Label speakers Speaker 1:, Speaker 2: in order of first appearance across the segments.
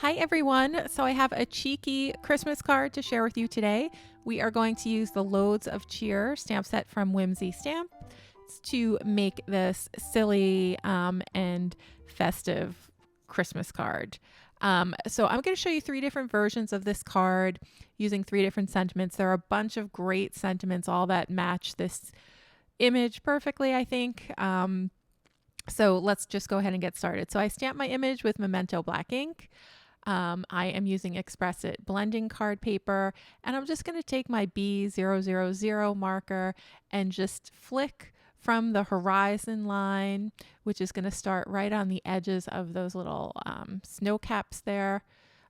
Speaker 1: Hi everyone. So I have a cheeky Christmas card to share with you today. We are going to use the Loads of Cheer stamp set from Whimsy Stamps to make this silly and festive Christmas card. So I'm going to show you three different versions of this card using three different sentiments. There are a bunch of great sentiments, all that match this image perfectly, I think. So let's just go ahead and get started. So I stamped my image with Memento black ink. I am using Express It blending card paper, and I'm just going to take my B000 marker and just flick from the horizon line, which is going to start right on the edges of those little snow caps there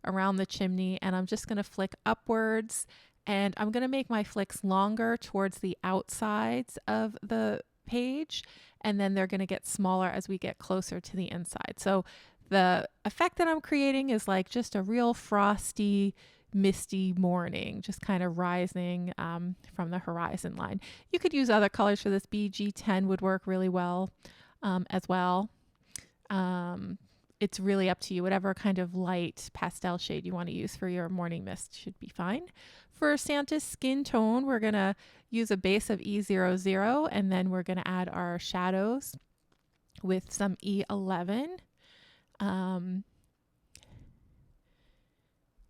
Speaker 1: around the chimney. And I'm just going to flick upwards, and I'm going to make my flicks longer towards the outsides of the page, and then they're going to get smaller as we get closer to the inside. So the effect that I'm creating is like just a real frosty, misty morning, just kind of rising from the horizon line. You could use other colors for this. BG10 would work really well as well. It's really up to you. Whatever kind of light pastel shade you want to use for your morning mist should be fine. For Santa's skin tone, we're going to use a base of E00, and then we're going to add our shadows with some E11.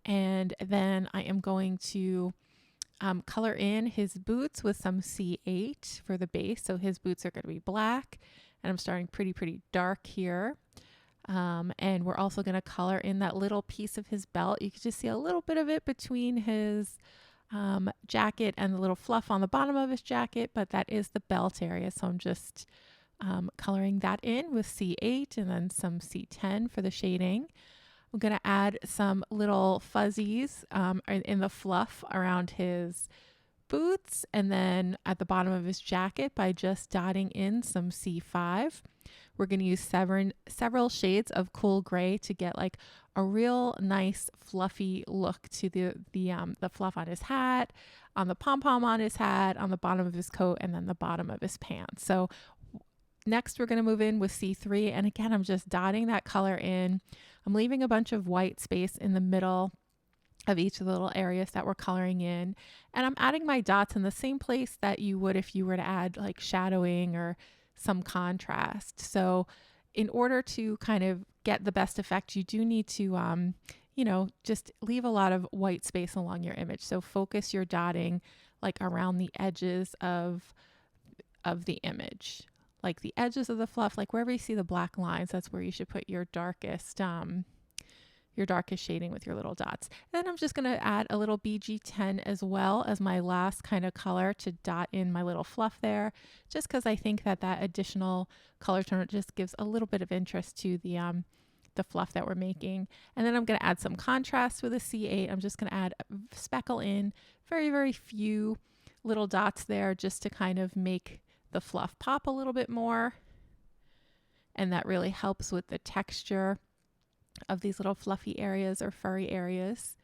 Speaker 1: And then I am going to color in his boots with some C8 for the base. So his boots are going to be black, and I'm starting pretty dark here. And we're also going to color in that little piece of his belt. You can just see a little bit of it between his jacket and the little fluff on the bottom of his jacket, but that is the belt area. So I'm just coloring that in with C8 and then some C10 for the shading. I'm going to add some little fuzzies in the fluff around his boots and then at the bottom of his jacket by just dotting in some C5. We're going to use several shades of cool gray to get like a real nice fluffy look to the fluff on his hat, on the pom-pom on his hat, on the bottom of his coat, and then the bottom of his pants. So next, we're going to move in with C3. And again, I'm just dotting that color in. I'm leaving a bunch of white space in the middle of each of the little areas that we're coloring in. And I'm adding my dots in the same place that you would if you were to add like shadowing or some contrast. So in order to kind of get the best effect, you do need to, just leave a lot of white space along your image. So focus your dotting like around the edges of the image. Like the edges of the fluff, like wherever you see the black lines, that's where you should put your darkest shading with your little dots. And then I'm just going to add a little BG10 as well as my last kind of color to dot in my little fluff there, just because I think that additional color tone just gives a little bit of interest to the fluff that we're making. And then I'm going to add some contrast with a C8. I'm just going to add speckle in very few little dots there just to kind of make the fluff pop a little bit more, and that really helps with the texture of these little fluffy areas or furry areas.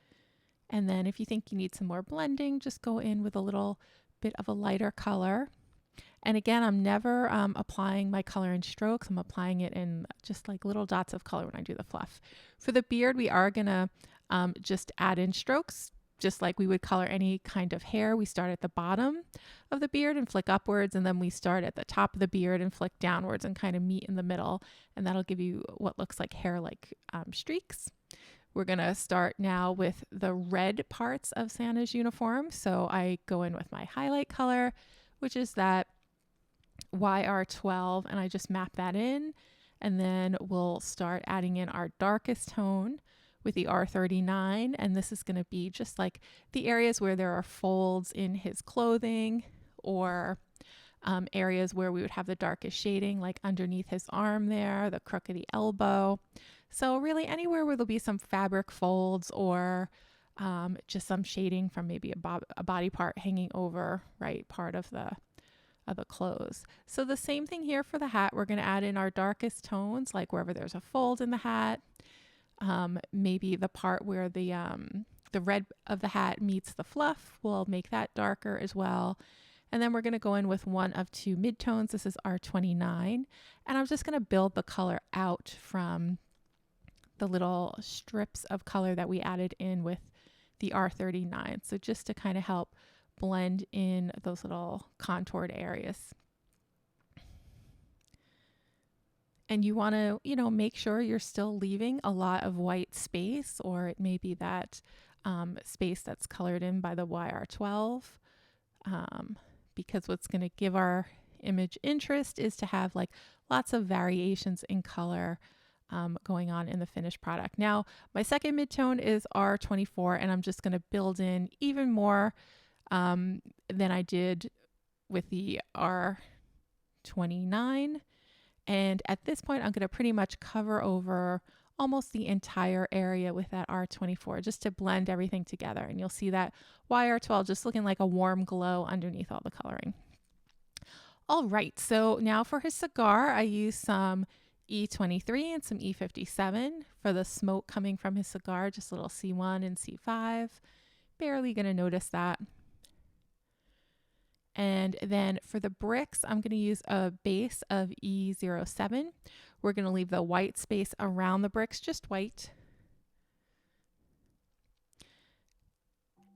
Speaker 1: And then if you think you need some more blending, just go in with a little bit of a lighter color. And again, I'm never applying my color in strokes. I'm applying it in just like little dots of color when I do the fluff. For the beard, we are gonna just add in strokes. Just like we would color any kind of hair, we start at the bottom of the beard and flick upwards, and then we start at the top of the beard and flick downwards and kind of meet in the middle, and that'll give you what looks like hair-like streaks. We're going to start now with the red parts of Santa's uniform, so I go in with my highlight color, which is that YR12, and I just map that in, and then we'll start adding in our darkest tone with the R39, and this is going to be just like the areas where there are folds in his clothing or areas where we would have the darkest shading, like underneath his arm there, the crook of the elbow. So really anywhere where there'll be some fabric folds or just some shading from maybe a body part hanging over part of the clothes. So the same thing here for the hat. We're going to add in our darkest tones, like wherever there's a fold in the hat. Maybe the part where the red of the hat meets the fluff, we'll make that darker as well. And then we're going to go in with one of two midtones. This is R29. And I'm just going to build the color out from the little strips of color that we added in with the R39. So just to kind of help blend in those little contoured areas. And you want to, make sure you're still leaving a lot of white space, or it may be that space that's colored in by the YR12, because what's going to give our image interest is to have like lots of variations in color going on in the finished product. Now, my second midtone is R24, and I'm just going to build in even more than I did with the R29. And at this point, I'm going to pretty much cover over almost the entire area with that R24 just to blend everything together. And you'll see that YR12 just looking like a warm glow underneath all the coloring. All right, so now for his cigar, I used some E23 and some E57 for the smoke coming from his cigar, just a little C1 and C5. Barely going to notice that. And then for the bricks, I'm going to use a base of E07. We're going to leave the white space around the bricks, just white.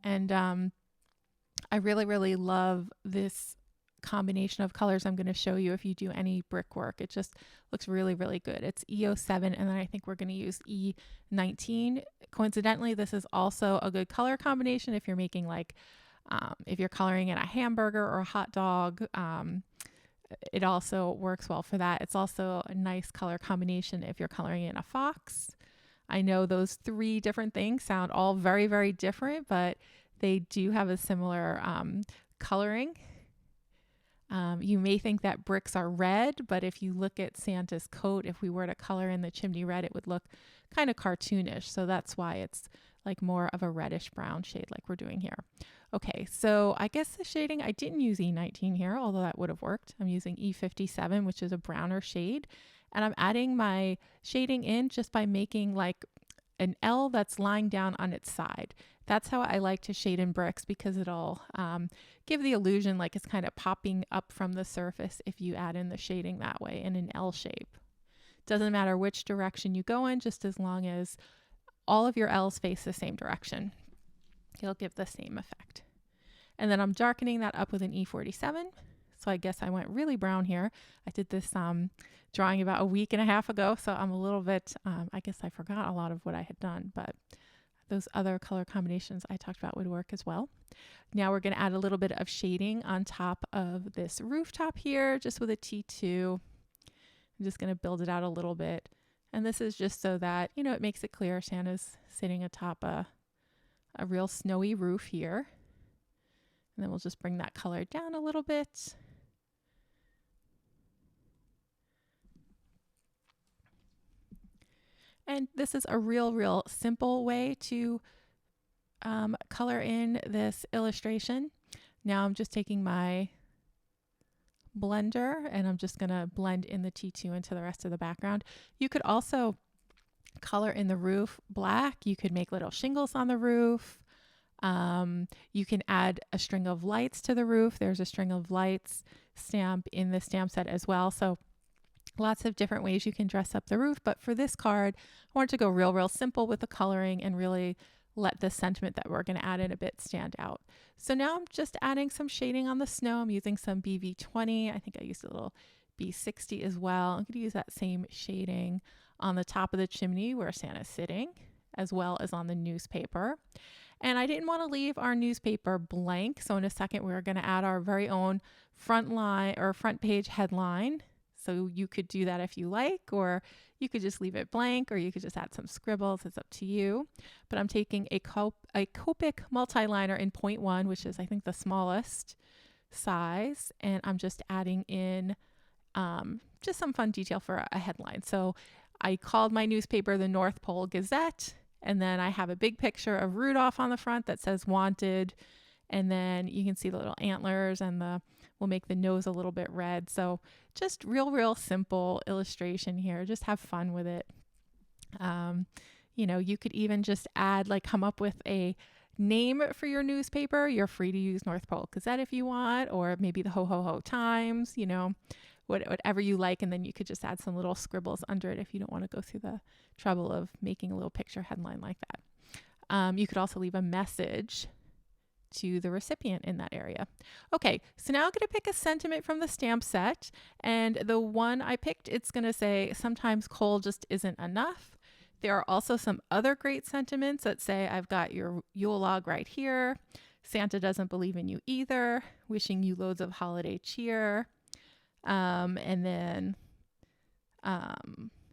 Speaker 1: And I really, really love this combination of colors I'm going to show you if you do any brickwork. It just looks really, really good. It's E07, and then I think we're going to use E19. Coincidentally, this is also a good color combination if you're making like if you're coloring in a hamburger or a hot dog, it also works well for that. It's also a nice color combination if you're coloring in a fox. I know those three different things sound all very, very different, but they do have a similar coloring. You may think that bricks are red, but if you look at Santa's coat, if we were to color in the chimney red, it would look kind of cartoonish. So that's why it's like more of a reddish brown shade like we're doing here. Okay, so I guess the shading, I didn't use E19 here, although that would have worked. I'm using E57, which is a browner shade. And I'm adding my shading in just by making like an L that's lying down on its side. That's how I like to shade in bricks, because it'll give the illusion like it's kind of popping up from the surface if you add in the shading that way in an L shape. Doesn't matter which direction you go in, just as long as all of your L's face the same direction. It'll give the same effect. And then I'm darkening that up with an E47. So I guess I went really brown here. I did this drawing about a week and a half ago, so I'm a little bit, I guess I forgot a lot of what I had done, but those other color combinations I talked about would work as well. Now we're going to add a little bit of shading on top of this rooftop here, just with a T2. I'm just going to build it out a little bit. And this is just so that, it makes it clear Santa's sitting atop a real snowy roof here. And then we'll just bring that color down a little bit. And this is a real simple way to color in this illustration. Now I'm just taking my blender and I'm just going to blend in the T2 into the rest of the background. You could also color in the roof black. You could make little shingles on the roof. You can add a string of lights to the roof. There's a string of lights stamp in the stamp set as well. So lots of different ways you can dress up the roof. But for this card, I wanted to go real simple with the coloring and really let the sentiment that we're going to add in a bit stand out. So now I'm just adding some shading on the snow. I'm using some BV20. I think I used a little B60 as well. I'm going to use that same shading on the top of the chimney where Santa's sitting, as well as on the newspaper. And I didn't want to leave our newspaper blank. So in a second, we're going to add our very own front page headline. So you could do that if you like, or you could just leave it blank, or you could just add some scribbles. It's up to you. But I'm taking a copic multi-liner in 0.1, which is I think the smallest size. And I'm just adding in just some fun detail for a headline. So I called my newspaper the North Pole Gazette. And then I have a big picture of Rudolph on the front that says wanted. And then you can see the little antlers, and we'll make the nose a little bit red. So just real simple illustration here. Just have fun with it. You could even just come up with a name for your newspaper. You're free to use North Pole Gazette if you want, or maybe the Ho Ho Ho Times, whatever you like, and then you could just add some little scribbles under it if you don't want to go through the trouble of making a little picture headline like that. You could also leave a message to the recipient in that area. Okay, so now I'm going to pick a sentiment from the stamp set, and the one I picked, it's going to say, sometimes coal just isn't enough. There are also some other great sentiments that say, I've got your Yule log right here. Santa doesn't believe in you either. Wishing you loads of holiday cheer. And then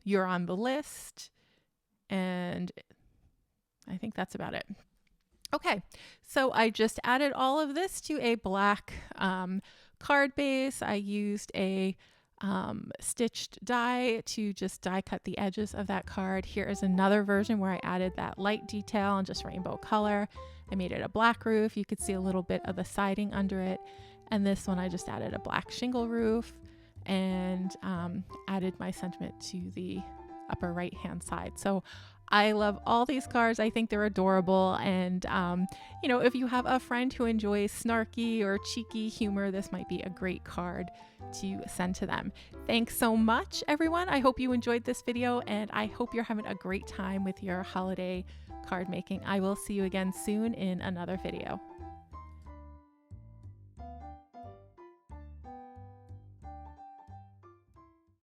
Speaker 1: you're on the list. And I think that's about it. Okay, so I just added all of this to a black card base. I used a stitched die to just die cut the edges of that card. Here is another version where I added that light detail and just rainbow color. I made it a black roof. You could see a little bit of the siding under it. And this one I just added a black shingle roof and added my sentiment to the upper right hand side. So I love all these cards. I think they're adorable. And, you know, if you have a friend who enjoys snarky or cheeky humor, this might be a great card to send to them. Thanks so much, everyone. I hope you enjoyed this video, and I hope you're having a great time with your holiday card making. I will see you again soon in another video.